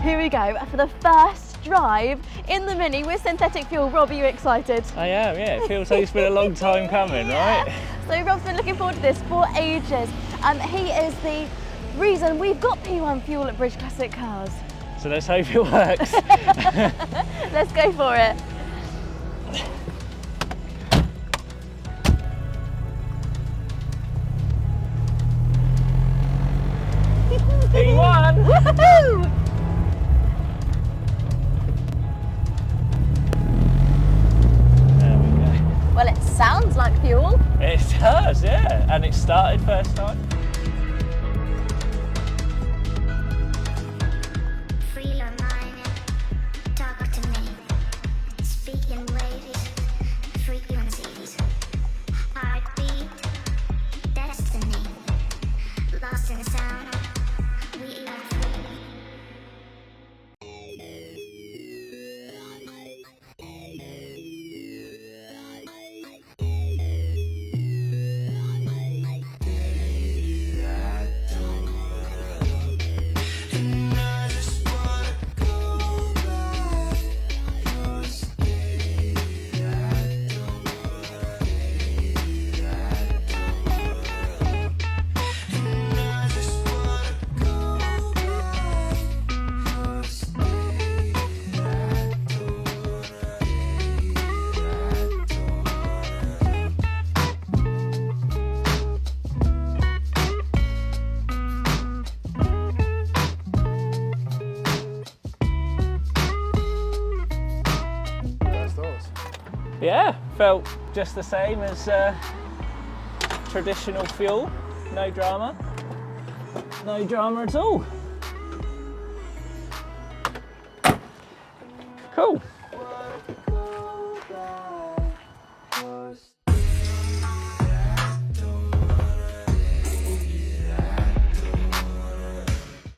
Here we go for the first drive in the Mini with synthetic fuel. Rob, are you excited? I am, yeah. It feels like it's been a long time coming, right? So Rob's been looking forward to this for ages. He is the reason we've got P1 fuel at Bridge Classic Cars. So let's hope it works. Let's go for it. P1! Woohoo! There we go. Well, it sounds like fuel. It does, yeah. And it started first time. Yeah, felt just the same as traditional fuel. No drama. No drama at all. Cool.